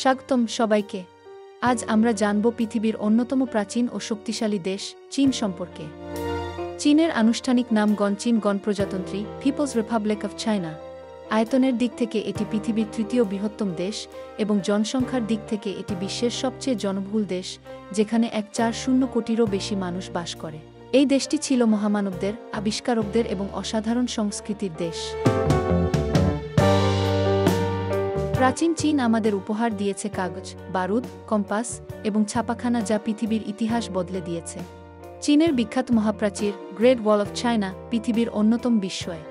স্বাগতম সবাইকে। আজ আমরা জানব পৃথিবীর অন্যতম প্রাচীন ও শক্তিশালী দেশ চীন সম্পর্কে। চীনের আনুষ্ঠানিক নাম চীন গণপ্রজাতন্ত্রী পিপলস রিপাবলিক অফ চায়না। আয়তনের দিক থেকে এটি পৃথিবীর তৃতীয় বৃহত্তম দেশ এবং জনসংখ্যার দিক থেকে এটি বিশ্বের সবচেয়ে জনবহুল দেশ, যেখানে 140 কোটিরও বেশি মানুষ বাস করে। এই দেশটি ছিল মহামানবদের, আবিষ্কারকদের এবং অসাধারণ সংস্কৃতির দেশ। প্রাচীন চীন আমাদের উপহার দিয়েছে কাগজ, বারুদ, কম্পাস এবং ছাপাখানা, যা পৃথিবীর ইতিহাস বদলে দিয়েছে। চীনের বিখ্যাত মহাপ্রাচীর গ্রেট ওয়াল অফ চায়না পৃথিবীর অন্যতম বিস্ময়।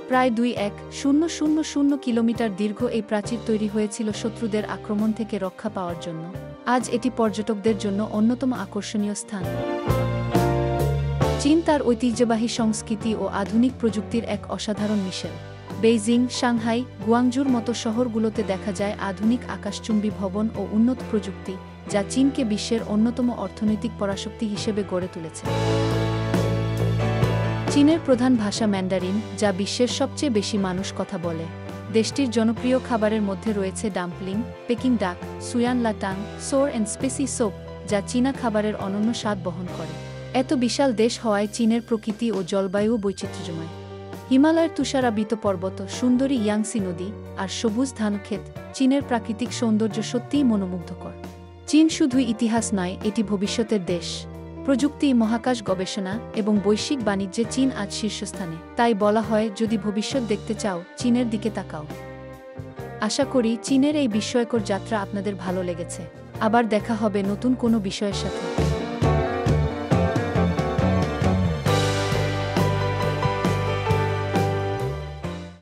প্রায় 2,1,000 কিলোমিটার দীর্ঘ এই প্রাচীর তৈরি হয়েছিল শত্রুদের আক্রমণ থেকে রক্ষা পাওয়ার জন্য। আজ এটি পর্যটকদের জন্য অন্যতম আকর্ষণীয় স্থান। চীন তার ঐতিহ্যবাহী সংস্কৃতি ও আধুনিক প্রযুক্তির এক অসাধারণ মিশেল। বেইজিং, সাংহাই, গুয়াংজুর মতো শহরগুলোতে দেখা যায় আধুনিক আকাশচুম্বী ভবন ও উন্নত প্রযুক্তি, যা চীনকে বিশ্বের অন্যতম অর্থনৈতিক পরাশক্তি হিসেবে গড়ে তুলেছে। চীনের প্রধান ভাষা ম্যান্ডারিন, যা বিশ্বের সবচেয়ে বেশি মানুষ কথা বলে। দেশটির জনপ্রিয় খাবারের মধ্যে রয়েছে ডাম্পলিং, পেকিং ডাক, সুয়ান লাটাং, সোর অ্যান্ড স্পেসি সোপ, যা চীনা খাবারের অনন্য স্বাদ বহন করে। এত বিশাল দেশ হওয়ায় চীনের প্রকৃতি ও জলবায়ু বৈচিত্র্যময়। হিমালয়ের তুষারাবৃত পর্বত, সুন্দরী ইয়াংসি নদী আর সবুজ ধানক্ষেত, চীনের প্রাকৃতিক সৌন্দর্য সত্যিই মনোমুগ্ধকর। চীন শুধুই ইতিহাস নয়, এটি ভবিষ্যতের দেশ। প্রযুক্তি, মহাকাশ গবেষণা এবং বৈশ্বিক বাণিজ্যে চীন আজ শীর্ষস্থানে। তাই বলা হয়, যদি ভবিষ্যৎ দেখতে চাও, চীনের দিকে তাকাও। আশা করি চীনের এই বিস্ময়কর যাত্রা আপনাদের ভালো লেগেছে। আবার দেখা হবে নতুন কোনো বিষয়ের সাথে।